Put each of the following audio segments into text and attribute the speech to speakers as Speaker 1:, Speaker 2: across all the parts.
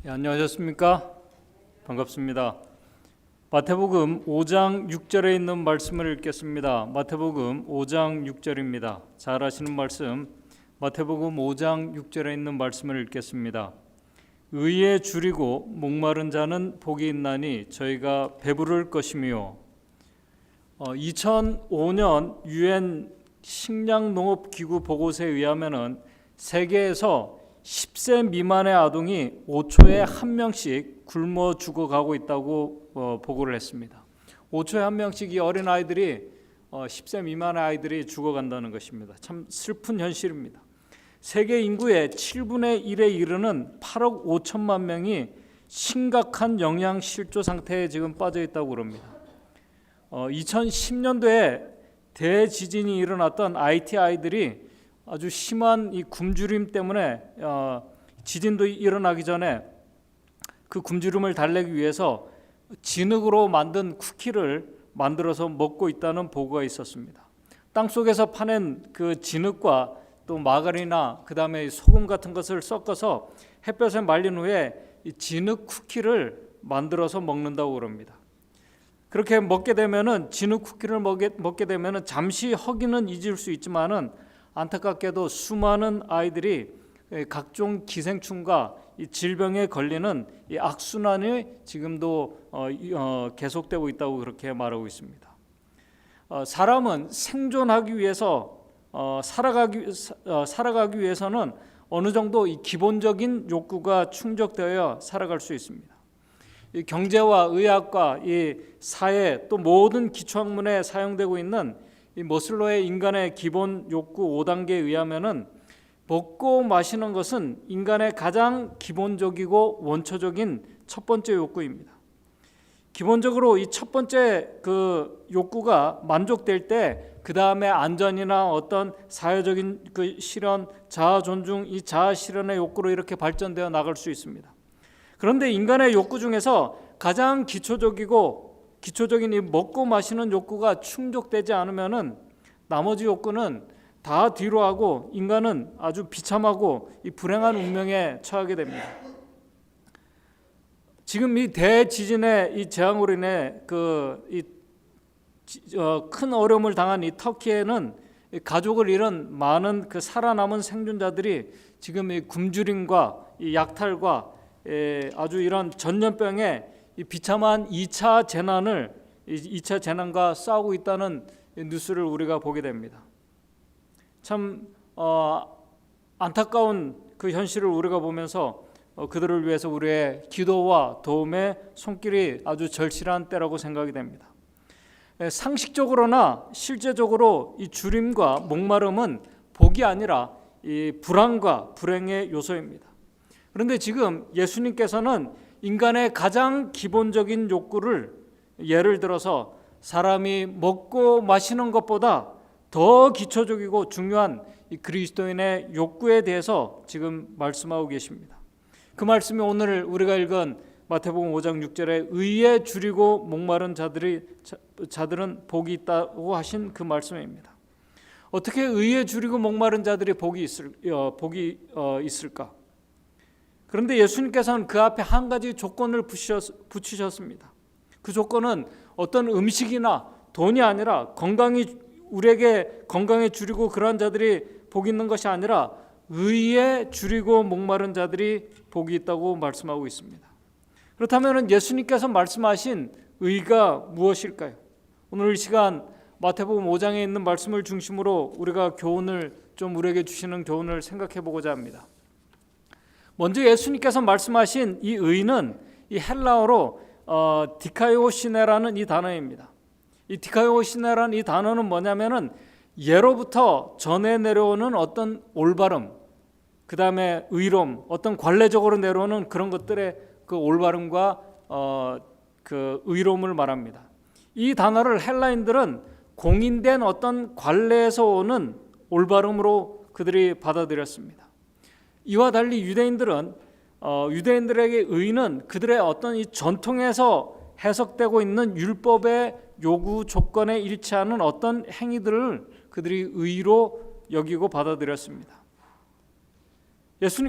Speaker 1: 안녕하셨습니까? 반갑습니다. 마태복음 5장 6절에 있는 말씀을 읽겠습니다. 마태복음 5장 6절입니다. 잘 아시는 말씀, 마태복음 5장 6절에 있는 말씀을 읽겠습니다. 의에 줄이고 목마른 자는 복이 있나니 저희가 배부를 것이며. 2005년 유엔 식량농업기구 보고서에 의하면 세계에서 10세 미만의 아동이 5초에 한 명씩 굶어 죽어가고 있다고 보고를 했습니다. 5초에 한 명씩 이 어린 아이들이 10세 미만의 아이들이 죽어간다는 것입니다. 참 슬픈 현실입니다. 세계 인구의 7분의 1에 이르는 8억 5천만 명이 심각한 영양 실조 상태에 지금 빠져 있다고 합니다. 2010년도에 대지진이 일어났던 아이티 아이들이 아주 심한 이 굶주림 때문에 지진도 일어나기 전에 그 굶주림을 달래기 위해서 진흙으로 만든 쿠키를 만들어서 먹고 있다는 보고가 있었습니다. 땅속에서 파낸 그 진흙과 또 마가린이나 그 다음에 소금 같은 것을 섞어서 햇볕에 말린 후에 이 진흙 쿠키를 만들어서 먹는다고 그럽니다. 그렇게 먹게 되면은 진흙 쿠키를 먹게 되면은 잠시 허기는 잊을 수 있지만은 안타깝게도 수많은 아이들이 각종 기생충과 이 질병에 걸리는 이 악순환이 지금도 계속되고 있다고 그렇게 말하고 있습니다. 사람은 생존하기 위해서 살아가기 위해서는 어느 정도 이 기본적인 욕구가 충족되어야 살아갈 수 있습니다. 이 경제와 의학과 이 사회 또 모든 기초학문에 사용되고 있는 이 머슬로의 인간의 기본 욕구 5단계에 의하면은 먹고 마시는 것은 인간의 가장 기본적이고 원초적인 첫 번째 욕구입니다. 기본적으로 이 첫 번째 그 욕구가 만족될 때 그 다음에 안전이나 어떤 사회적인 그 실현, 자아 존중, 이 자아 실현의 욕구로 이렇게 발전되어 나갈 수 있습니다. 그런데 인간의 욕구 중에서 가장 기초적인 이 먹고 마시는 욕구가 충족되지 않으면은 나머지 욕구는 다 뒤로 하고 인간은 아주 비참하고 이 불행한 운명에 처하게 됩니다. 지금 이 대지진의 이 재앙으로 인해 큰 어려움을 당한 이 터키에는 가족을 잃은 많은 그 살아남은 생존자들이 지금 이 굶주림과 이 약탈과 아주 이런 전염병의 이 비참한 2차 재난과 싸우고 있다는 뉴스를 우리가 보게 됩니다. 참 안타까운 그 현실을 우리가 보면서 그들을 위해서 우리의 기도와 도움의 손길이 아주 절실한 때라고 생각이 됩니다. 상식적으로나 실제적으로 이 주림과 목마름은 복이 아니라 이 불안과 불행의 요소입니다. 그런데 지금 예수님께서는 인간의 가장 기본적인 욕구를 예를 들어서 사람이 먹고 마시는 것보다 더 기초적이고 중요한 이 그리스도인의 욕구에 대해서 지금 말씀하고 계십니다. 그 말씀이 오늘 우리가 읽은 마태복음 5장 6절에 의에 줄이고 목마른 자들은 복이 있다고 하신 그 말씀입니다. 어떻게 의에 줄이고 목마른 자들이 복이 있을까? 그런데 예수님께서는 그 앞에 한 가지 조건을 붙이셨습니다. 그 조건은 어떤 음식이나 돈이 아니라 우리에게 건강에 줄이고 그러한 자들이 복이 있는 것이 아니라 의에 줄이고 목마른 자들이 복이 있다고 말씀하고 있습니다. 그렇다면 예수님께서 말씀하신 의가 무엇일까요? 오늘 이 시간 마태복음 5장에 있는 말씀을 중심으로 우리가 우리에게 주시는 교훈을 생각해 보고자 합니다. 먼저 예수님께서 말씀하신 이 의는 이 헬라어로 디카이오시네라는 이 단어입니다. 이 디카이오시네라는 이 단어는 뭐냐면은 예로부터 전해 내려오는 어떤 올바름, 그 다음에 의로움, 어떤 관례적으로 내려오는 그런 것들의 그 올바름과 그 의로움을 말합니다. 이 단어를 헬라인들은 공인된 어떤 관례에서 오는 올바름으로 그들이 받아들였습니다. 이와 달리 유대인들에게 의는 그들의 어떤 이 전통에서 해석되고 있는 율법의 요구 조건에 일치하는 어떤 행위들을 그들이 의로 여기고 받아들였습니다.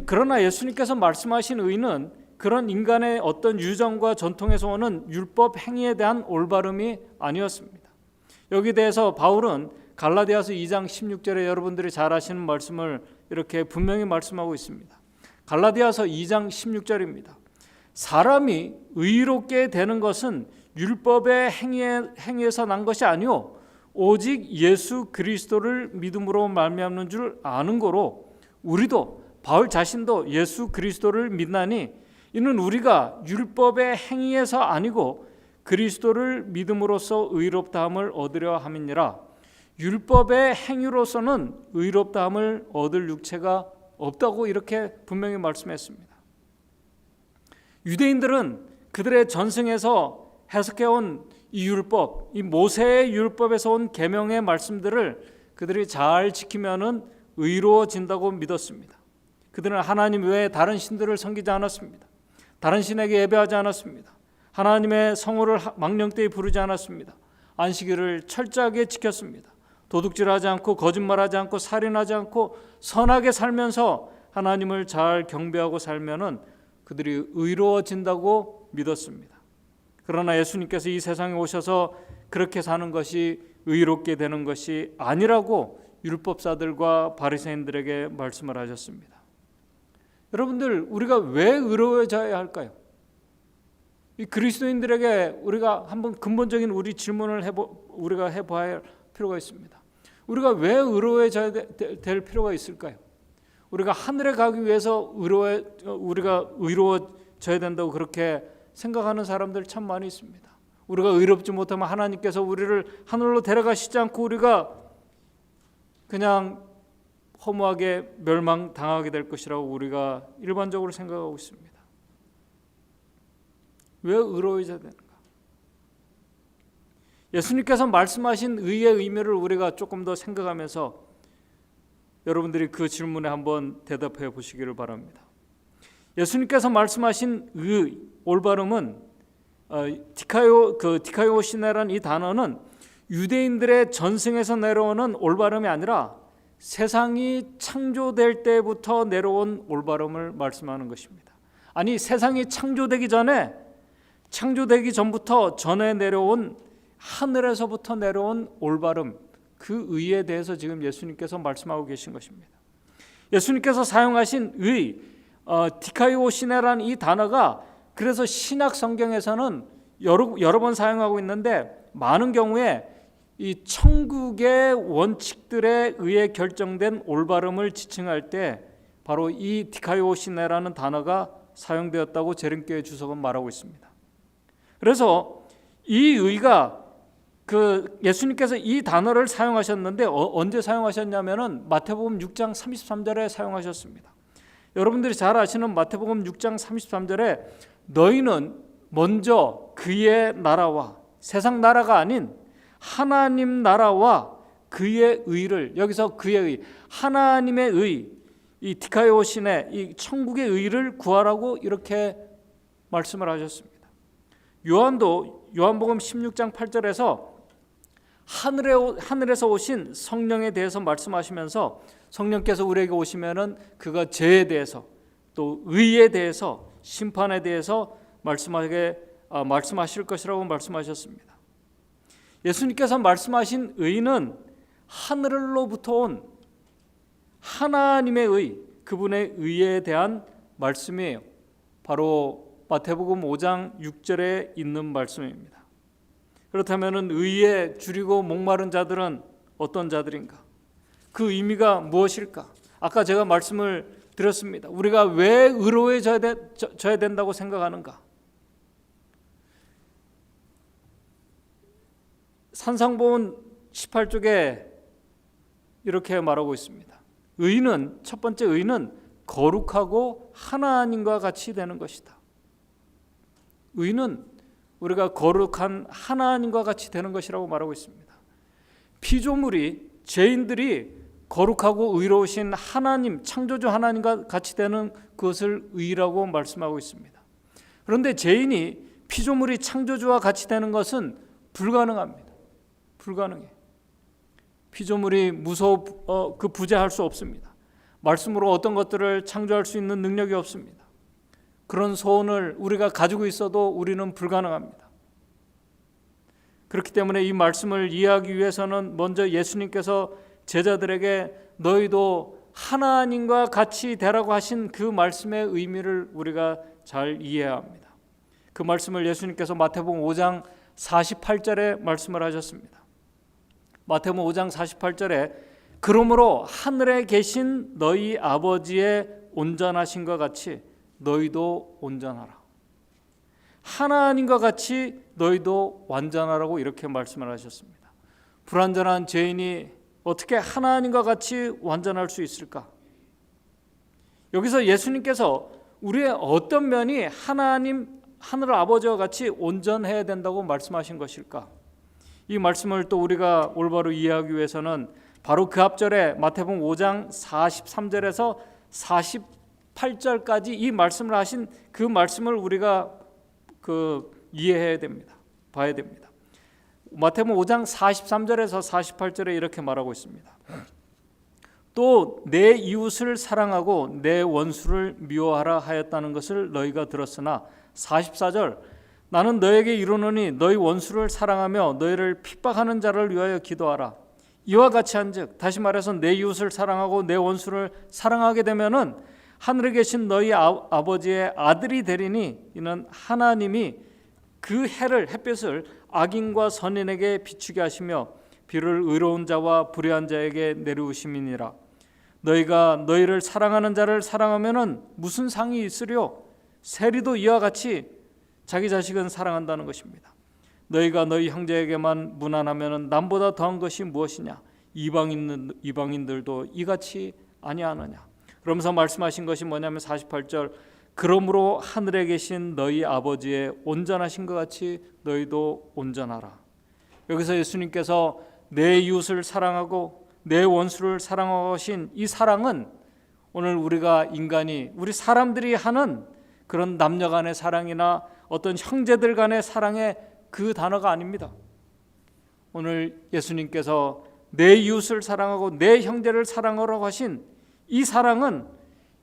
Speaker 1: 그러나 예수님께서 말씀하신 의는 그런 인간의 어떤 유전과 전통에서 오는 율법 행위에 대한 올바름이 아니었습니다. 여기에 대해서 바울은 갈라디아서 2장 16절에 여러분들이 잘 아시는 말씀을 이렇게 분명히 말씀하고 있습니다. 갈라디아서 2장 16절입니다. 사람이 의롭게 되는 것은 율법의 행위에서 난 것이 아니요 오직 예수 그리스도를 믿음으로 말미암는 줄 아는 거로, 우리도 바울 자신도 예수 그리스도를 믿나니 이는 우리가 율법의 행위에서 아니고 그리스도를 믿음으로써 의롭다함을 얻으려 함이니라. 율법의 행위로서는 의롭다함을 얻을 육체가 없다고 이렇게 분명히 말씀했습니다. 유대인들은 그들의 전승에서 해석해온 이 율법, 이 모세의 율법에서 온 계명의 말씀들을 그들이 잘 지키면은 의로워진다고 믿었습니다. 그들은 하나님 외에 다른 신들을 섬기지 않았습니다. 다른 신에게 예배하지 않았습니다. 하나님의 성호를 망령되이 부르지 않았습니다. 안식일을 철저하게 지켰습니다. 도둑질하지 않고 거짓말하지 않고 살인하지 않고 선하게 살면서 하나님을 잘 경배하고 살면은 그들이 의로워진다고 믿었습니다. 그러나 예수님께서 이 세상에 오셔서 그렇게 사는 것이 의롭게 되는 것이 아니라고 율법사들과 바리새인들에게 말씀을 하셨습니다. 여러분들, 우리가 왜 의로워져야 할까요? 이 그리스도인들에게 우리가 한번 근본적인 우리 질문을 우리가 해봐야 할 필요가 있습니다. 우리가 왜 의로워져야 될 필요가 있을까요? 우리가 하늘에 가기 위해서 우리가 의로워져야 된다고 그렇게 생각하는 사람들 참 많이 있습니다. 우리가 의롭지 못하면 하나님께서 우리를 하늘로 데려가시지 않고 우리가 그냥 허무하게 멸망당하게 될 것이라고 우리가 일반적으로 생각하고 있습니다. 왜 의로워져야 되는가? 예수님께서 말씀하신 의의 의미를 우리가 조금 더 생각하면서 여러분들이 그 질문에 한번 대답해 보시기를 바랍니다. 예수님께서 말씀하신 의, 올바름은 디카이오시네라는 이 단어는 유대인들의 전승에서 내려오는 올바름이 아니라 세상이 창조될 때부터 내려온 올바름을 말씀하는 것입니다. 아니, 세상이 창조되기 전부터 전에 내려온 하늘에서부터 내려온 올바름, 그 의에 대해서 지금 예수님께서 말씀하고 계신 것입니다. 예수님께서 사용하신 의, 디카이오시네라는 이 단어가 그래서 신약 성경에서는 여러 번 사용하고 있는데 많은 경우에 이 천국의 원칙들에 의해 결정된 올바름을 지칭할 때 바로 이 디카이오시네라는 단어가 사용되었다고 재림교회 주석은 말하고 있습니다. 그래서 이 의가 예수님께서 이 단어를 사용하셨는데 언제 사용하셨냐면은 마태복음 6장 33절에 사용하셨습니다. 여러분들이 잘 아시는 마태복음 6장 33절에 너희는 먼저 그의 나라와, 세상 나라가 아닌 하나님 나라와 그의 의를, 여기서 그의 의, 하나님의 의, 이 디카이오신의 이 천국의 의를 구하라고 이렇게 말씀을 하셨습니다. 요한도 요한복음 16장 8절에서 하늘에서 오신 성령에 대해서 말씀하시면서 성령께서 우리에게 오시면은 그가 죄에 대해서 또 의에 대해서 심판에 대해서 말씀하실 것이라고 말씀하셨습니다. 예수님께서 말씀하신 의는 하늘로부터 온 하나님의 의, 그분의 의에 대한 말씀이에요. 바로 마태복음 5장 6절에 있는 말씀입니다. 그렇다면 의에 줄이고 목마른 자들은 어떤 자들인가? 그 의미가 무엇일까? 아까 제가 말씀을 드렸습니다. 우리가 왜 의로워져야 된다고 생각하는가? 산상보훈 18쪽에 이렇게 말하고 있습니다. 의는, 첫 번째 의는 거룩하고 하나님과 같이 되는 것이다. 의는 우리가 거룩한 하나님과 같이 되는 것이라고 말하고 있습니다. 피조물이, 죄인들이 거룩하고 의로우신 하나님, 창조주 하나님과 같이 되는 그것을 의라고 말씀하고 있습니다. 그런데 죄인이 피조물이 창조주와 같이 되는 것은 불가능합니다. 불가능해. 피조물이 부재할 수 없습니다. 말씀으로 어떤 것들을 창조할 수 있는 능력이 없습니다. 그런 소원을 우리가 가지고 있어도 우리는 불가능합니다. 그렇기 때문에 이 말씀을 이해하기 위해서는 먼저 예수님께서 제자들에게 너희도 하나님과 같이 되라고 하신 그 말씀의 의미를 우리가 잘 이해해야 합니다. 그 말씀을 예수님께서 마태복음 5장 48절에 말씀을 하셨습니다. 마태복음 5장 48절에 그러므로 하늘에 계신 너희 아버지의 온전하신 것 같이 너희도 온전하라. 하나님과 같이 너희도 완전하라고 이렇게 말씀을 하셨습니다. 불완전한 죄인이 어떻게 하나님과 같이 완전할 수 있을까? 여기서 예수님께서 우리의 어떤 면이 하늘 아버지와 같이 온전해야 된다고 말씀하신 것일까? 이 말씀을 또 우리가 올바로 이해하기 위해서는 바로 그 앞절에 마태복음 5장 43절에서 48절까지 이 말씀을 하신 그 말씀을 우리가 이해해야 됩니다. 봐야 됩니다. 마태복음 5장 43절에서 48절에 이렇게 말하고 있습니다. 또 내 이웃을 사랑하고 내 원수를 미워하라 하였다는 것을 너희가 들었으나 44절 나는 너에게 이르노니 너희 원수를 사랑하며 너희를 핍박하는 자를 위하여 기도하라. 이와 같이 한즉 다시 말해서 내 이웃을 사랑하고 내 원수를 사랑하게 되면은 하늘에 계신 너희 아버지의 아들이 되리니 이는 하나님이 그 햇빛을 악인과 선인에게 비추게 하시며 비를 의로운 자와 불의한 자에게 내리우심이니라. 너희가 너희를 사랑하는 자를 사랑하면은 무슨 상이 있으리요? 세리도 이와 같이 자기 자식은 사랑한다는 것입니다. 너희가 너희 형제에게만 무난하면은 남보다 더한 것이 무엇이냐? 이방인들도 이같이 아니하느냐? 그러면서 말씀하신 것이 뭐냐면 48절 그러므로 하늘에 계신 너희 아버지의 온전하신 것 같이 너희도 온전하라. 여기서 예수님께서 내 이웃을 사랑하고 내 원수를 사랑하신 이 사랑은 오늘 우리가 우리 사람들이 하는 그런 남녀 간의 사랑이나 어떤 형제들 간의 사랑의 그 단어가 아닙니다. 오늘 예수님께서 내 이웃을 사랑하고 내 형제를 사랑하라고 하신 이 사랑은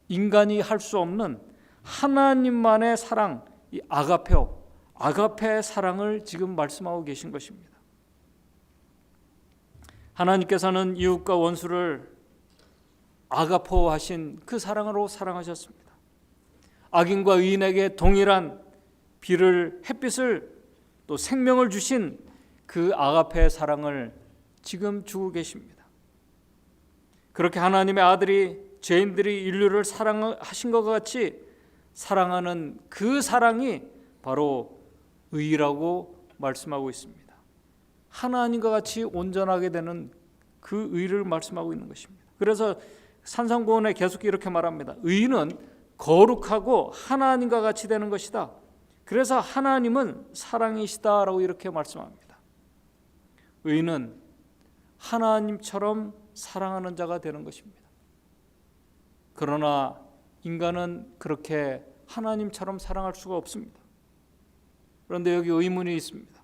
Speaker 1: 인간이 할 수 없는 하나님만의 사랑, 이 아가페의 사랑을 지금 말씀하고 계신 것입니다. 하나님께서는 이웃과 원수를 아가포하신 그 사랑으로 사랑하셨습니다. 악인과 의인에게 동일한 햇빛을 또 생명을 주신 그 아가페의 사랑을 지금 주고 계십니다. 그렇게 하나님의 아들이 죄인들이 인류를 사랑하신 것 같이 사랑하는 그 사랑이 바로 의라고 말씀하고 있습니다. 하나님과 같이 온전하게 되는 그 의를 말씀하고 있는 것입니다. 그래서 산상보훈에 계속 이렇게 말합니다. 의는 거룩하고 하나님과 같이 되는 것이다. 그래서 하나님은 사랑이시다라고 이렇게 말씀합니다. 의는 하나님처럼 사랑하는 자가 되는 것입니다. 그러나 인간은 그렇게 하나님처럼 사랑할 수가 없습니다. 그런데 여기 의문이 있습니다.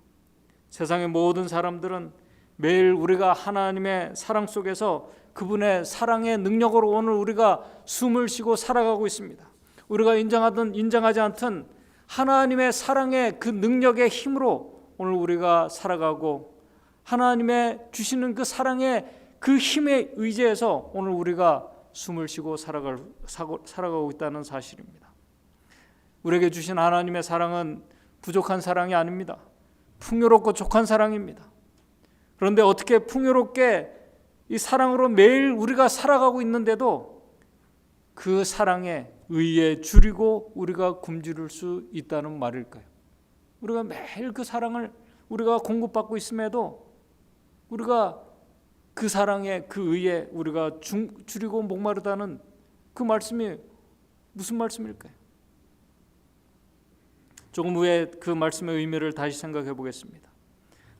Speaker 1: 세상의 모든 사람들은 매일 우리가 하나님의 사랑 속에서 그분의 사랑의 능력으로 오늘 우리가 숨을 쉬고 살아가고 있습니다. 우리가 인정하든 인정하지 않든 하나님의 사랑의 그 능력의 힘으로 오늘 우리가 살아가고 하나님의 주시는 그 사랑의 그 힘에 의지해서 오늘 우리가 숨을 쉬고 살아가고 있다는 사실입니다. 우리에게 주신 하나님의 사랑은 부족한 사랑이 아닙니다. 풍요롭고 족한 사랑입니다. 그런데 어떻게 풍요롭게 이 사랑으로 매일 우리가 살아가고 있는데도 그 사랑에 의에 줄이고 우리가 굶주릴 수 있다는 말일까요? 우리가 매일 그 사랑을 우리가 공급받고 있음에도 우리가 그 사랑에 그 의에 우리가 줄이고 목마르다는 그 말씀이 무슨 말씀일까요? 조금 후에 그 말씀의 의미를 다시 생각해 보겠습니다.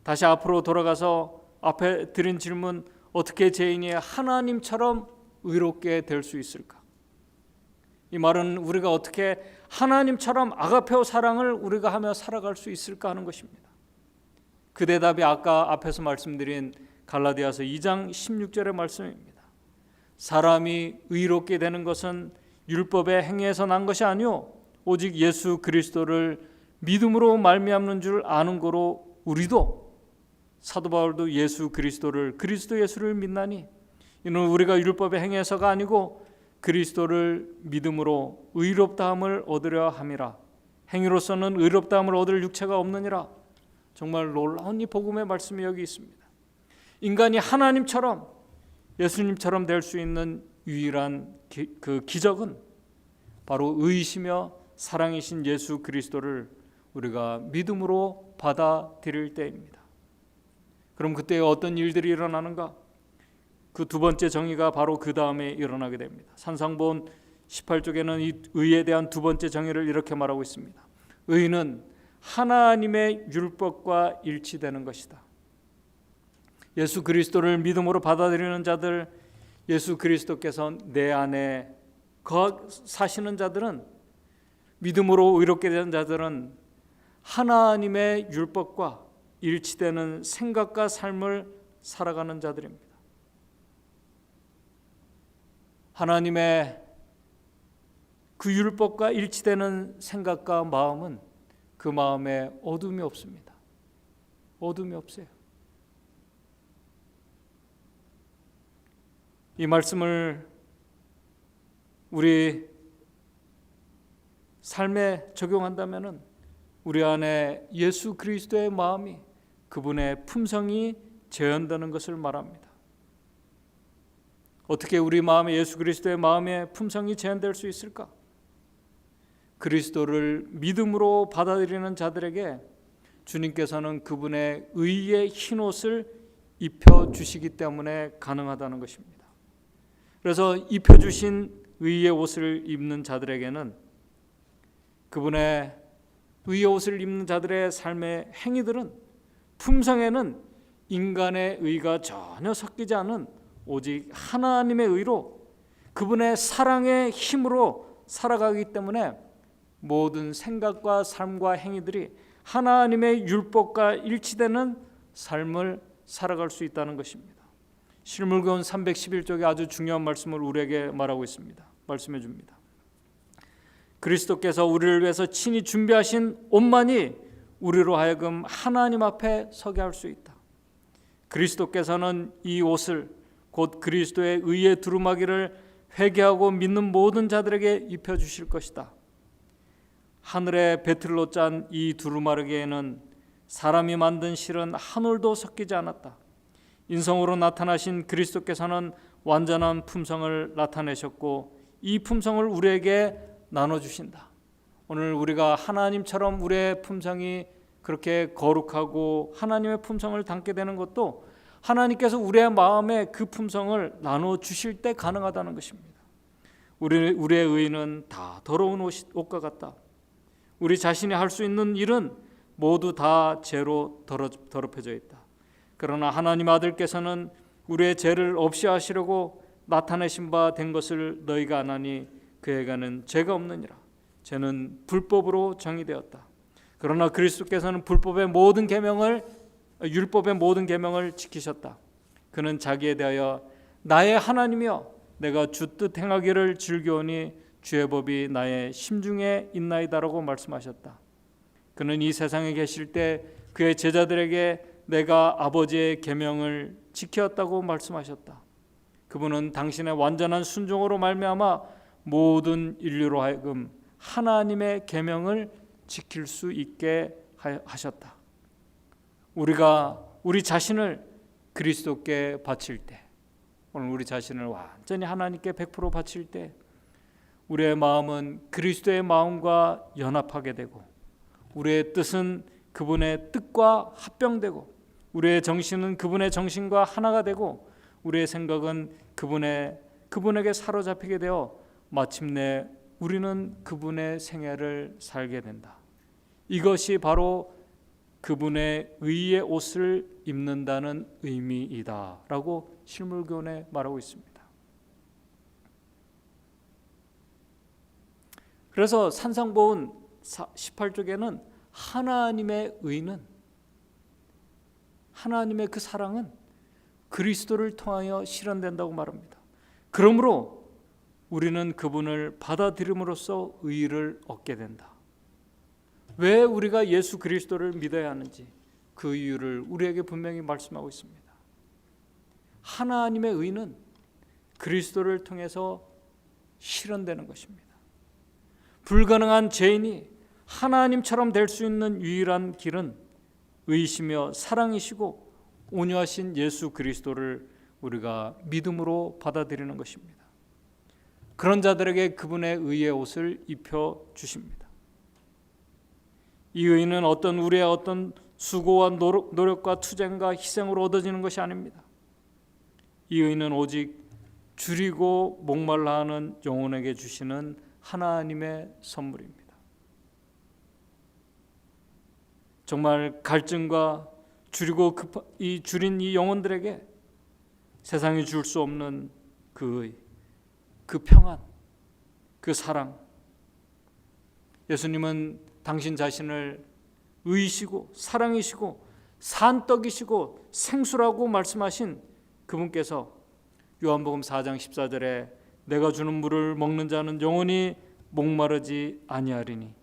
Speaker 1: 다시 앞으로 돌아가서 앞에 드린 질문, 어떻게 죄인이 하나님처럼 의롭게 될 수 있을까? 이 말은 우리가 어떻게 하나님처럼 아가페오 사랑을 우리가 하며 살아갈 수 있을까 하는 것입니다. 그 대답이 아까 앞에서 말씀드린 갈라디아서 2장 16절의 말씀입니다. 사람이 의롭게 되는 것은 율법의 행위에서 난 것이 아니요 오직 예수 그리스도를 믿음으로 말미암는 줄 아는 거로 우리도 사도 바울도 예수 그리스도를 그리스도 예수를 믿나니 이는 우리가 율법에 행해서가 아니고 그리스도를 믿음으로 의롭다함을 얻으려 함이라. 행위로서는 의롭다함을 얻을 육체가 없느니라. 정말 놀라운 이 복음의 말씀이 여기 있습니다. 인간이 하나님처럼 예수님처럼 될 수 있는 유일한 그 기적은 바로 의이시며 사랑이신 예수 그리스도를 우리가 믿음으로 받아들일 때입니다. 그럼 그때 어떤 일들이 일어나는가? 그 두 번째 정의가 바로 그 다음에 일어나게 됩니다. 산상본 18쪽에는 이 의에 대한 두 번째 정의를 이렇게 말하고 있습니다. 의는 하나님의 율법과 일치되는 것이다. 예수 그리스도를 믿음으로 받아들이는 자들, 예수 그리스도께서 내 안에 사시는 자들은, 믿음으로 의롭게 된 자들은 하나님의 율법과 일치되는 생각과 삶을 살아가는 자들입니다. 하나님의 그 율법과 일치되는 생각과 마음은 그 마음에 어둠이 없습니다. 어둠이 없어요. 이 말씀을 우리 삶에 적용한다면은 우리 안에 예수 그리스도의 마음이, 그분의 품성이 재현되는 것을 말합니다. 어떻게 우리 마음에 예수 그리스도의 마음의 품성이 재현될 수 있을까? 그리스도를 믿음으로 받아들이는 자들에게 주님께서는 그분의 의의 흰옷을 입혀주시기 때문에 가능하다는 것입니다. 그래서 입혀주신 의의 옷을 입는 자들에게는, 그분의 의의 옷을 입는 자들의 삶의 행위들은, 품성에는 인간의 의가 전혀 섞이지 않은 오직 하나님의 의로, 그분의 사랑의 힘으로 살아가기 때문에 모든 생각과 삶과 행위들이 하나님의 율법과 일치되는 삶을 살아갈 수 있다는 것입니다. 실물교훈 311쪽에 아주 중요한 말씀을 우리에게 말하고 있습니다. 말씀해 줍니다. 그리스도께서 우리를 위해서 친히 준비하신 옷만이 우리로 하여금 하나님 앞에 서게 할 수 있다. 그리스도께서는 이 옷을, 곧 그리스도의 의의 두루마기를 회개하고 믿는 모든 자들에게 입혀주실 것이다. 하늘의 배틀로 짠 이 두루마기에는 사람이 만든 실은 한 올도 섞이지 않았다. 인성으로 나타나신 그리스도께서는 완전한 품성을 나타내셨고 이 품성을 우리에게 나눠주신다. 오늘 우리가 하나님처럼 우리의 품성이 그렇게 거룩하고 하나님의 품성을 담게 되는 것도 하나님께서 우리의 마음에 그 품성을 나눠주실 때 가능하다는 것입니다. 우리의 의는 다 더러운 옷과 같다. 우리 자신이 할 수 있는 일은 모두 다 죄로 더럽혀져 있다. 그러나 하나님 아들께서는 우리의 죄를 없이 하시려고 나타내신 바 된 것을 너희가 아나니 그에게는 죄가 없느니라. 죄는 불법으로 정의되었다. 그러나 그리스도께서는 율법의 모든 계명을 지키셨다. 그는 자기에 대하여 나의 하나님이여 내가 주 뜻 행하기를 즐겨오니 주의 법이 나의 심중에 있나이다라고 말씀하셨다. 그는 이 세상에 계실 때 그의 제자들에게 내가 아버지의 계명을 지켰다고 말씀하셨다. 그분은 당신의 완전한 순종으로 말미암아 모든 인류로 하여금 하나님의 계명을 지킬 수 있게 하셨다. 우리가 우리 자신을 그리스도께 바칠 때, 오늘 우리 자신을 완전히 하나님께 100% 바칠 때 우리의 마음은 그리스도의 마음과 연합하게 되고, 우리의 뜻은 그분의 뜻과 합병되고, 우리의 정신은 그분의 정신과 하나가 되고, 우리의 생각은 그분에게 사로잡히게 되어 마침내 우리는 그분의 생애를 살게 된다. 이것이 바로 그분의 의의 옷을 입는다는 의미이다라고 실물교훈에 말하고 있습니다. 그래서 산상보훈 18쪽에는 하나님의 의는, 하나님의 그 사랑은 그리스도를 통하여 실현된다고 말합니다. 그러므로 우리는 그분을 받아들임으로써 의의를 얻게 된다. 왜 우리가 예수 그리스도를 믿어야 하는지 그 이유를 우리에게 분명히 말씀하고 있습니다. 하나님의 의는 그리스도를 통해서 실현되는 것입니다. 불가능한 죄인이 하나님처럼 될 수 있는 유일한 길은 의이시며 사랑이시고 온유하신 예수 그리스도를 우리가 믿음으로 받아들이는 것입니다. 그런 자들에게 그분의 의의 옷을 입혀 주십니다. 이 의는 우리의 어떤 수고와 노력과 투쟁과 희생으로 얻어지는 것이 아닙니다. 이 의는 오직 줄이고 목말라 하는 영혼에게 주시는 하나님의 선물입니다. 정말 갈증과 줄이고 줄인 이 영혼들에게 세상이 줄 수 없는 그 의, 그 평안, 그 사랑. 예수님은 당신 자신을 의이시고 사랑이시고 산떡이시고 생수라고 말씀하신 그분께서 요한복음 4장 14절에 내가 주는 물을 먹는 자는 영원히 목마르지 아니하리니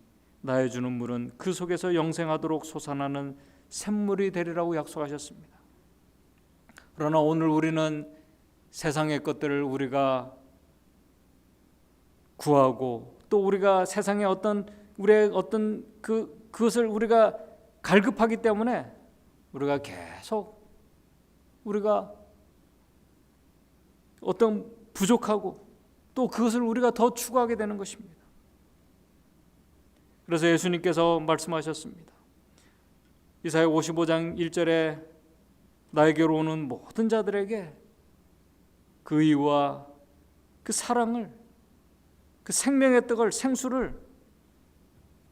Speaker 1: 나의 주는 물은 그 속에서 영생하도록 솟아나는 샘물이 되리라고 약속하셨습니다. 그러나 오늘 우리는 세상의 것들을 우리가 구하고 또 우리가 세상의 우리의 그것을 우리가 갈급하기 때문에 우리가 계속 우리가 어떤 부족하고 또 그것을 우리가 더 추구하게 되는 것입니다. 그래서 예수님께서 말씀하셨습니다. 이사야 55장 1절에 나에게로 오는 모든 자들에게 그 의와 그 사랑을, 그 생명의 떡을, 생수를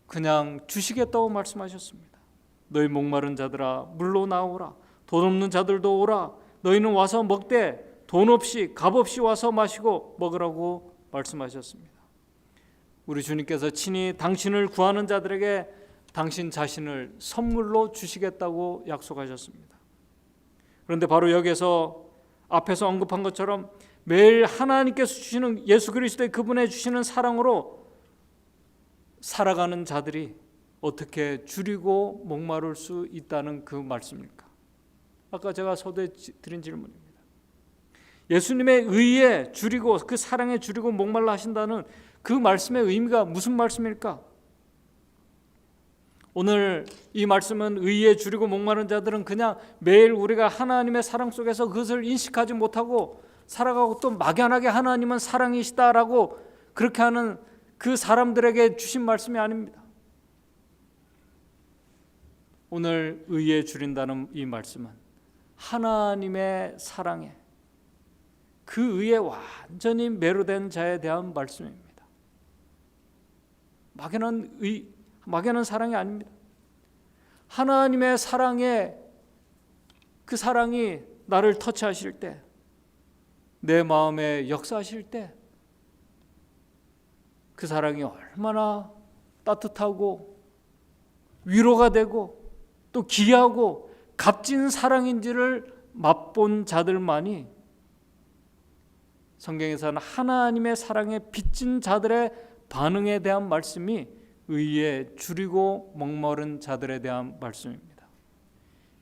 Speaker 1: 그냥 주시겠다고 말씀하셨습니다. 너희 목마른 자들아 물로 나오라. 돈 없는 자들도 오라. 너희는 와서 먹되 돈 없이 값 없이 와서 마시고 먹으라고 말씀하셨습니다. 우리 주님께서 친히 당신을 구하는 자들에게 당신 자신을 선물로 주시겠다고 약속하셨습니다. 그런데 바로 여기서 앞에서 언급한 것처럼 매일 하나님께서 주시는 예수 그리스도의 그분의 주시는 사랑으로 살아가는 자들이 어떻게 줄이고 목마를 수 있다는 그 말씀입니까? 아까 제가 서두에 드린 질문입니다. 예수님의 의에 줄이고 그 사랑에 줄이고 목말라 하신다는 그 말씀의 의미가 무슨 말씀일까? 오늘 이 말씀은 의에 줄이고 목마른 자들은 그냥 매일 우리가 하나님의 사랑 속에서 그것을 인식하지 못하고 살아가고 또 막연하게 하나님은 사랑이시다라고 그렇게 하는 그 사람들에게 주신 말씀이 아닙니다. 오늘 의에 줄인다는 이 말씀은 하나님의 사랑에 그 의에 완전히 매료된 자에 대한 말씀입니다. 막연한 사랑이 아닙니다. 하나님의 사랑에 그 사랑이 나를 터치하실 때, 내 마음에 역사하실 때 그 사랑이 얼마나 따뜻하고 위로가 되고 또 귀하고 값진 사랑인지를 맛본 자들만이 성경에서는 하나님의 사랑에 빚진 자들의 반응에 대한 말씀이 의에 줄이고 목마른 자들에 대한 말씀입니다.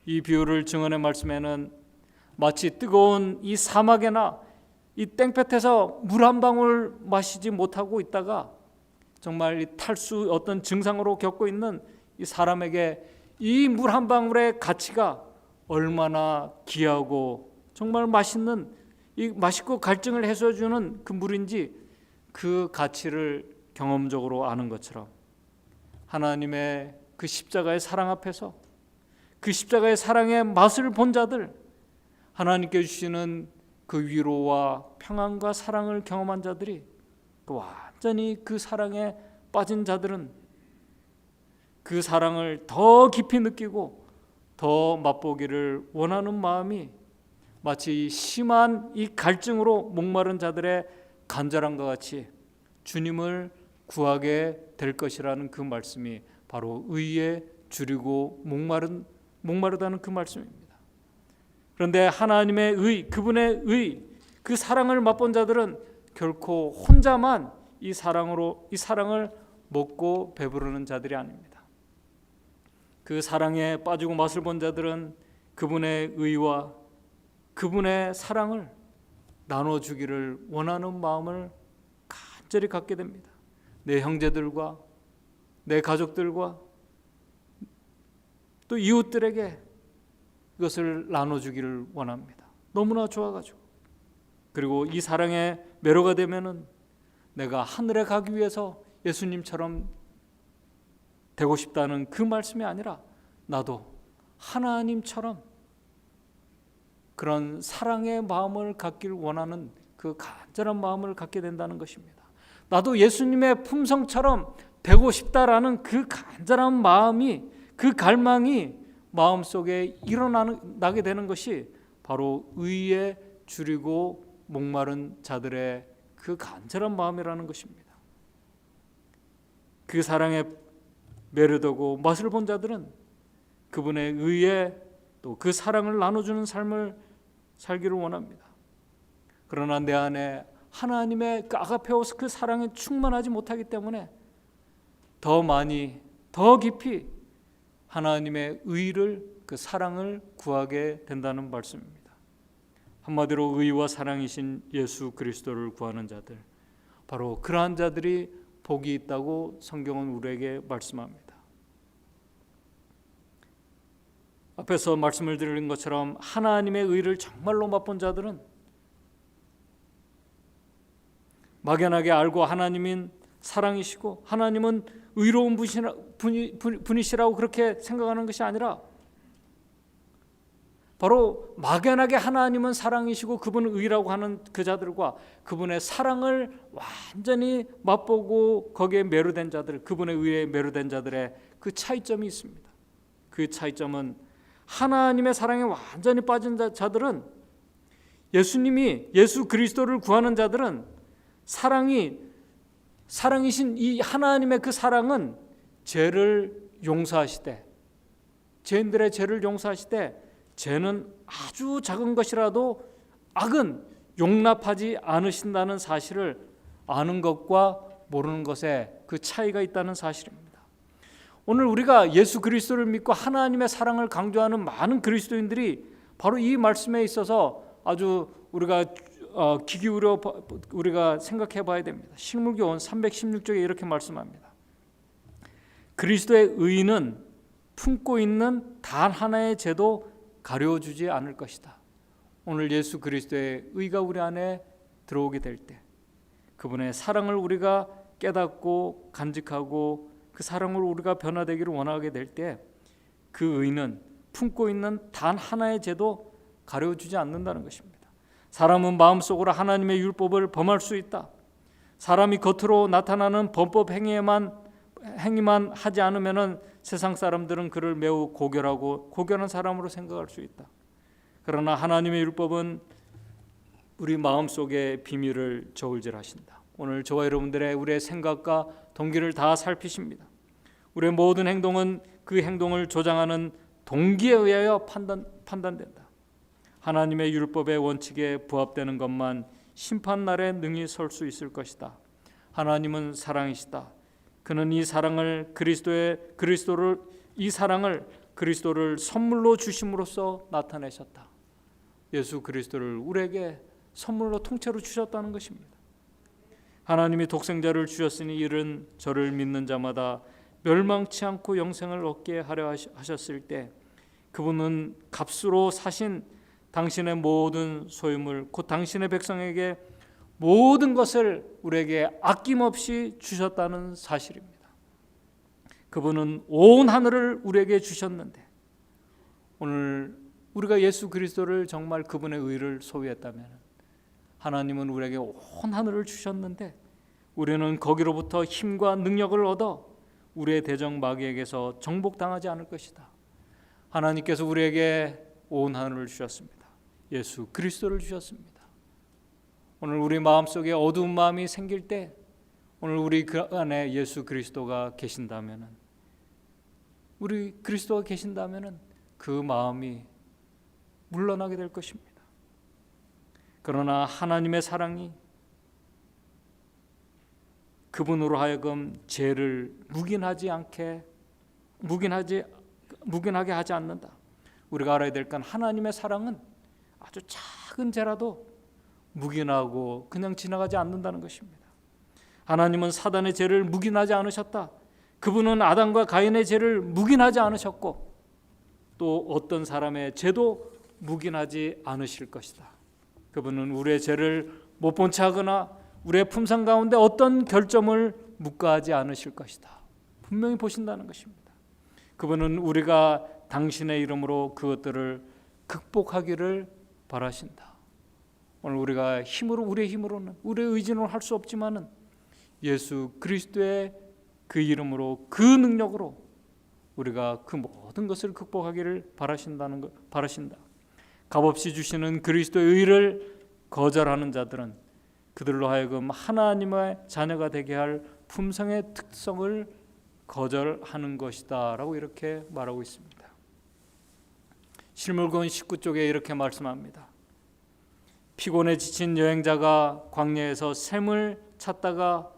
Speaker 1: 이 비유를 증언의 말씀에는 마치 뜨거운 이 사막에나 이 땡볕에서 물 한 방울 마시지 못하고 있다가 정말 이 탈수 어떤 증상으로 겪고 있는 이 사람에게 이 물 한 방울의 가치가 얼마나 귀하고 정말 맛있는 이 맛있고 갈증을 해소해주는 그 물인지 그 가치를 경험적으로 아는 것처럼 하나님의 그 십자가의 사랑 앞에서 그 십자가의 사랑의 맛을 본 자들, 하나님께 주시는 그 위로와 평안과 사랑을 경험한 자들이 완전히 그 사랑에 빠진 자들은 그 사랑을 더 깊이 느끼고 더 맛보기를 원하는 마음이 마치 심한 이 갈증으로 목마른 자들의 간절함과 같이 주님을 구하게 될 것이라는 그 말씀이 바로 의에 줄이고 목마르다는 그 말씀입니다. 그런데 하나님의 의, 그분의 의, 그 사랑을 맛본 자들은 결코 혼자만 이 사랑을 먹고 배부르는 자들이 아닙니다. 그 사랑에 빠지고 맛을 본 자들은 그분의 의와 그분의 사랑을 나눠주기를 원하는 마음을 간절히 갖게 됩니다. 내 형제들과 내 가족들과 또 이웃들에게 이것을 나눠주기를 원합니다. 너무나 좋아가지고. 그리고 이 사랑에 매료가 되면은 내가 하늘에 가기 위해서 예수님처럼 되고 싶다는 그 말씀이 아니라 나도 하나님처럼 그런 사랑의 마음을 갖기를 원하는 그 간절한 마음을 갖게 된다는 것입니다. 나도 예수님의 품성처럼 되고 싶다라는 그 간절한 마음이, 그 갈망이 마음속에 일어나게 되는 것이 바로 의에 줄이고 목마른 자들의 그 간절한 마음이라는 것입니다. 그 사랑에 매료되고 맛을 본 자들은 그분의 의에 또 그 사랑을 나눠주는 삶을 살기를 원합니다. 그러나 내 안에 하나님의 그 아가페오스 그 사랑에 충만하지 못하기 때문에 더 많이 더 깊이 하나님의 의를, 그 사랑을 구하게 된다는 말씀입니다. 한마디로 의와 사랑이신 예수 그리스도를 구하는 자들, 바로 그러한 자들이 복이 있다고 성경은 우리에게 말씀합니다. 앞에서 말씀을 드린 것처럼 하나님의 의를 정말로 맛본 자들은 막연하게 알고 하나님인 사랑이시고 하나님은 의로운 분이시라고 그렇게 생각하는 것이 아니라 바로 막연하게 하나님은 사랑이시고 그분은 의라고 하는 그 자들과 그분의 사랑을 완전히 맛보고 거기에 매료된 자들, 그분의 의에 매료된 자들의 그 차이점이 있습니다. 그 차이점은 하나님의 사랑에 완전히 빠진 자들은, 예수님이 예수 그리스도를 구하는 자들은 사랑이신 이 하나님의 그 사랑은 죄를 용서하시되, 죄인들의 죄를 용서하시되 죄는 아주 작은 것이라도 악은 용납하지 않으신다는 사실을 아는 것과 모르는 것에 그 차이가 있다는 사실입니다. 오늘 우리가 예수 그리스도를 믿고 하나님의 사랑을 강조하는 많은 그리스도인들이 바로 이 말씀에 있어서 아주 우리가 귀 기울여 우리가 생각해 봐야 됩니다. 식물교훈 316쪽에 이렇게 말씀합니다. 그리스도의 의는 품고 있는 단 하나의 죄도 가려주지 않을 것이다. 오늘 예수 그리스도의 의가 우리 안에 들어오게 될 때, 그분의 사랑을 우리가 깨닫고 간직하고 그 사랑으로 우리가 변화되기를 원하게 될 때, 그 의는 품고 있는 단 하나의 죄도 가려주지 않는다는 것입니다. 사람은 마음속으로 하나님의 율법을 범할 수 있다. 사람이 겉으로 나타나는 범법 행위만 하지 않으면은 세상 사람들은 그를 매우 고결한 사람으로 생각할 수 있다. 그러나 하나님의 율법은 우리 마음속의 비밀을 저울질하신다. 오늘 저와 여러분들의 우리의 생각과 동기를 다 살피십니다. 우리의 모든 행동은 그 행동을 조장하는 동기에 의하여 판단된다. 하나님의 율법의 원칙에 부합되는 것만 심판날에 능히 설 수 있을 것이다. 하나님은 사랑이시다. 그는 이 사랑을 그리스도를 선물로 주심으로써 나타내셨다. 예수 그리스도를 우리에게 선물로 통째로 주셨다는 것입니다. 하나님이 독생자를 주셨으니 이는 저를 믿는 자마다 멸망치 않고 영생을 얻게 하려 하셨을 때, 그분은 값으로 사신 당신의 모든 소유물, 곧 당신의 백성에게 모든 것을 우리에게 아낌없이 주셨다는 사실입니다. 그분은 온 하늘을 우리에게 주셨는데, 오늘 우리가 예수 그리스도를 정말 그분의 의를 소유했다면, 하나님은 우리에게 온 하늘을 주셨는데 우리는 거기로부터 힘과 능력을 얻어 우리의 대적 마귀에게서 정복당하지 않을 것이다. 하나님께서 우리에게 온 하늘을 주셨습니다. 예수 그리스도를 주셨습니다. 오늘 우리 마음속에 어두운 마음이 생길 때, 오늘 우리 그 안에 예수 그리스도가 계신다면은, 우리 그리스도가 계신다면은 그 마음이 물러나게 될 것입니다. 그러나 하나님의 사랑이 그분으로 하여금 죄를 묵인하게 하지 않는다. 우리가 알아야 될 건 하나님의 사랑은 아주 작은 죄라도 묵인하고 그냥 지나가지 않는다는 것입니다. 하나님은 사단의 죄를 묵인하지 않으셨다. 그분은 아담과 가인의 죄를 묵인하지 않으셨고 또 어떤 사람의 죄도 묵인하지 않으실 것이다. 그분은 우리의 죄를 못 본 채 하거나 우리의 품상 가운데 어떤 결점을 묵과하지 않으실 것이다. 분명히 보신다는 것입니다. 그분은 우리가 당신의 이름으로 그것들을 극복하기를 바라신다. 오늘 우리가 우리의 힘으로는, 우리의 의지로는 할 수 없지만은 예수 그리스도의 그 이름으로, 그 능력으로 우리가 그 모든 것을 극복하기를 바라신다. 값없이 주시는 그리스도의 의를 거절하는 자들은 그들로 하여금 하나님의 자녀가 되게 할 품성의 특성을 거절하는 것이다 라고 이렇게 말하고 있습니다. 실물권 19쪽에 이렇게 말씀합니다. 피곤에 지친 여행자가 광야에서 샘을 찾다가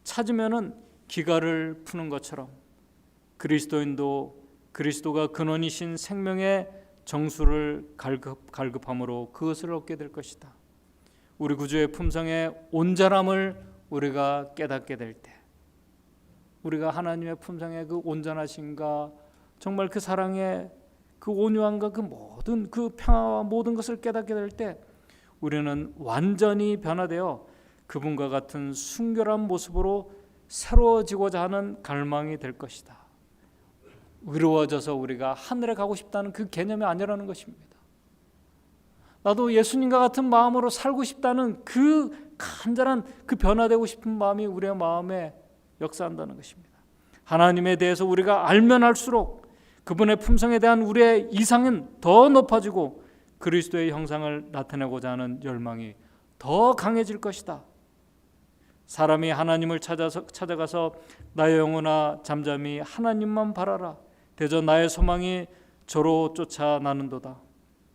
Speaker 1: 찾으면은 기갈을 푸는 것처럼 그리스도인도 그리스도가 근원이신 생명의 정수를 갈급함으로 그것을 얻게 될 것이다. 우리 구주의 품성의 온전함을 우리가 깨닫게 될 때, 우리가 하나님의 품성의 그 온전하심과 정말 그 사랑의 그 온유함과 그 모든 그 평화와 모든 것을 깨닫게 될 때 우리는 완전히 변화되어 그분과 같은 순결한 모습으로 새로워지고자 하는 갈망이 될 것이다. 의로워져서 우리가 하늘에 가고 싶다는 그 개념이 아니라는 것입니다. 나도 예수님과 같은 마음으로 살고 싶다는 그 간절한 그 변화되고 싶은 마음이 우리의 마음에 역사한다는 것입니다. 하나님에 대해서 우리가 알면 알수록 그분의 품성에 대한 우리의 이상은 더 높아지고 그리스도의 형상을 나타내고자 하는 열망이 더 강해질 것이다. 사람이 하나님을 찾아가서 나의 영혼아 잠잠히 하나님만 바라라. 대저 나의 소망이 저로 쫓아나는도다.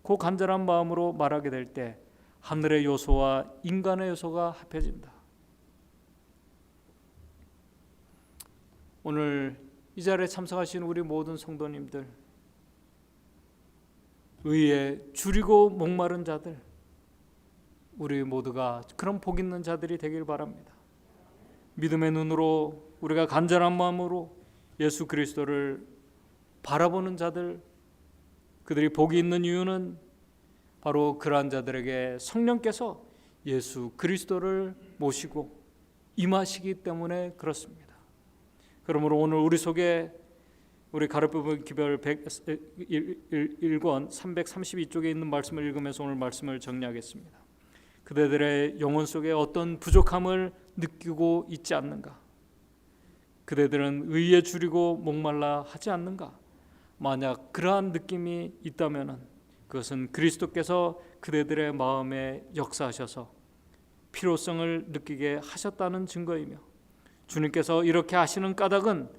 Speaker 1: 그 간절한 마음으로 말하게 될 때 하늘의 요소와 인간의 요소가 합해진다. 오늘 이 자리에 참석하신 우리 모든 성도님들, 의에 줄이고 목마른 자들, 우리 모두가 그런 복 있는 자들이 되길 바랍니다. 믿음의 눈으로 우리가 간절한 마음으로 예수 그리스도를 바라보는 자들, 그들이 복이 있는 이유는 바로 그러한 자들에게 성령께서 예수 그리스도를 모시고 임하시기 때문에 그렇습니다. 그러므로 오늘 우리 속에 우리 가르법은 기별 1권 332쪽에 있는 말씀을 읽으면서 오늘 말씀을 정리하겠습니다. 그대들의 영혼 속에 어떤 부족함을 느끼고 있지 않는가? 그대들은 의에 줄이고 목말라 하지 않는가? 만약 그러한 느낌이 있다면 그것은 그리스도께서 그대들의 마음에 역사하셔서 필요성을 느끼게 하셨다는 증거이며, 주님께서 이렇게 하시는 까닭은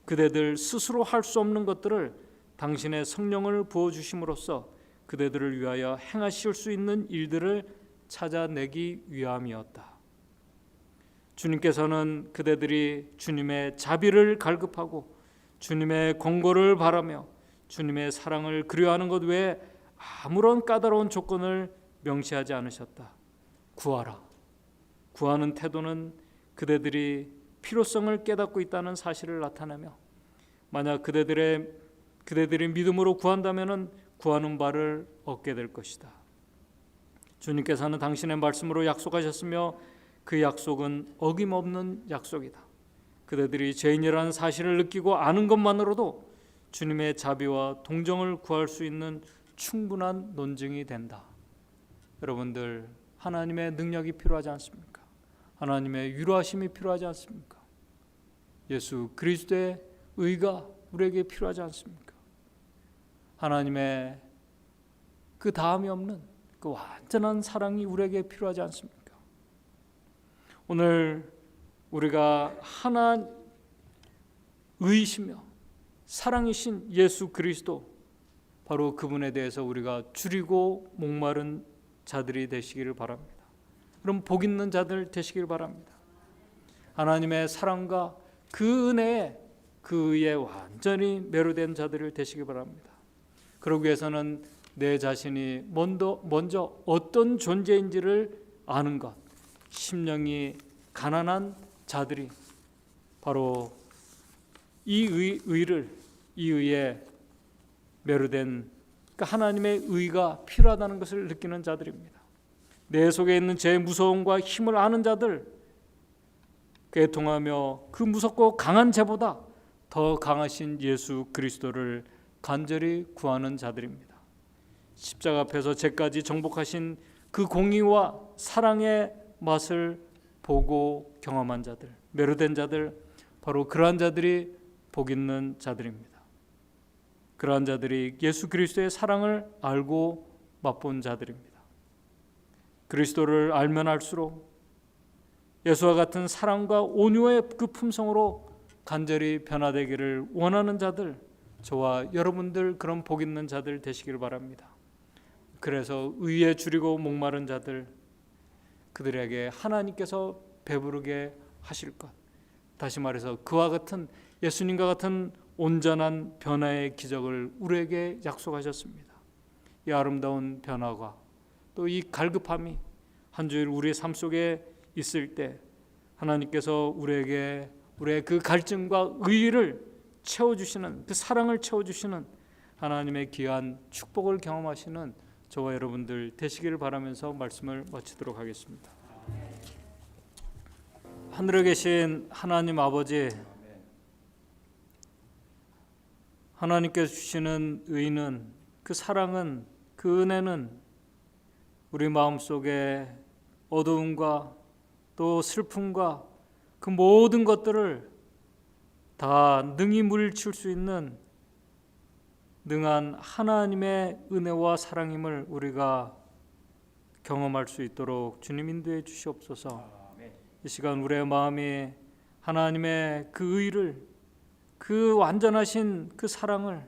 Speaker 1: 그대들 스스로 할 수 없는 것들을 당신의 성령을 부어주심으로써 그대들을 위하여 행하실 수 있는 일들을 찾아내기 위함이었다. 주님께서는 그대들이 주님의 자비를 갈급하고 주님의 권고를 바라며 주님의 사랑을 그리워하는 것 외에 아무런 까다로운 조건을 명시하지 않으셨다. 구하라. 구하는 태도는 그대들이 필요성을 깨닫고 있다는 사실을 나타내며, 만약 그대들이 믿음으로 구한다면 구하는 바를 얻게 될 것이다. 주님께서는 당신의 말씀으로 약속하셨으며 그 약속은 어김없는 약속이다. 그대들이 죄인이라는 사실을 느끼고 아는 것만으로도 주님의 자비와 동정을 구할 수 있는 충분한 논증이 된다. 여러분들, 하나님의 능력이 필요하지 않습니까? 하나님의 위로하심이 필요하지 않습니까? 예수 그리스도의 의가 우리에게 필요하지 않습니까? 하나님의 그 다음이 없는 그 완전한 사랑이 우리에게 필요하지 않습니까? 오늘 우리가 하나 의이시며 사랑이신 예수 그리스도, 바로 그분에 대해서 우리가 줄이고 목마른 자들이 되시기를 바랍니다. 그럼 복 있는 자들 되시길 바랍니다. 하나님의 사랑과 그 은혜에 그 의에 완전히 매료된 자들을 되시기 바랍니다. 그러기 위해서는 내 자신이 먼저 어떤 존재인지를 아는 것, 심령이 가난한 자들이 바로 이 의에 매료된 하나님의 의가 필요하다는 것을 느끼는 자들입니다. 내 속에 있는 죄의 무서움과 힘을 아는 자들, 애통하며 그 무섭고 강한 죄보다 더 강하신 예수 그리스도를 간절히 구하는 자들입니다. 십자가 앞에서 죄까지 정복하신 그 공의와 사랑의 맛을 보고 경험한 자들, 매료된 자들, 바로 그러한 자들이 복 있는 자들입니다. 그러한 자들이 예수 그리스도의 사랑을 알고 맛본 자들입니다. 그리스도를 알면 알수록 예수와 같은 사랑과 온유의 그 품성으로 간절히 변화되기를 원하는 자들, 저와 여러분들 그런 복 있는 자들 되시기를 바랍니다. 그래서 의에 줄이고 목마른 자들, 그들에게 하나님께서 배부르게 하실 것, 다시 말해서 그와 같은 예수님과 같은 온전한 변화의 기적을 우리에게 약속하셨습니다. 이 아름다운 변화가 또 이 갈급함이 한 주일 우리의 삶 속에 있을 때 하나님께서 우리에게 우리의 그 갈증과 의의를 채워주시는, 그 사랑을 채워주시는 하나님의 귀한 축복을 경험하시는 저와 여러분들 되시기를 바라면서 말씀을 마치도록 하겠습니다. 하늘에 계신 하나님 아버지, 하나님께서 주시는 의는, 그 사랑은, 그 은혜는 우리 마음속에 어두움과 또 슬픔과 그 모든 것들을 다 능히 물리칠 수 있는 능한 하나님의 은혜와 사랑임을 우리가 경험할 수 있도록 주님 인도해 주시옵소서. 이 시간 우리의 마음이 하나님의 그 의를, 그 완전하신 그 사랑을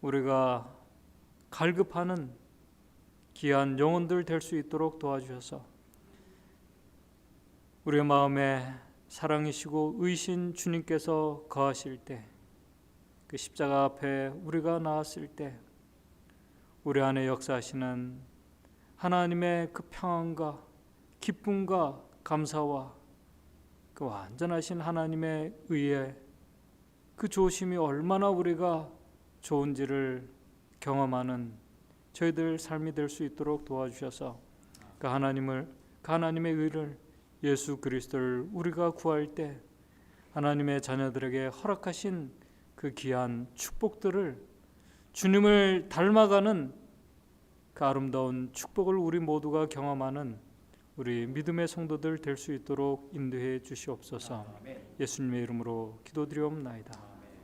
Speaker 1: 우리가 갈급하는 귀한 영혼들 될 수 있도록 도와주셔서 우리의 마음에 사랑이시고 의신 주님께서 거하실 때, 그 십자가 앞에 우리가 나왔을 때 우리 안에 역사하시는 하나님의 그 평안과 기쁨과 감사와 그 완전하신 하나님의 의에 그 조심이 얼마나 우리가 좋은지를 경험하는 저희들 삶이 될 수 있도록 도와주셔서 그 하나님의 의를, 예수 그리스도를 우리가 구할 때 하나님의 자녀들에게 허락하신 그 귀한 축복들을, 주님을 닮아가는 그 아름다운 축복을 우리 모두가 경험하는 우리 믿음의 성도들 될 수 있도록 인도해 주시옵소서. 예수님의 이름으로 기도드리옵나이다.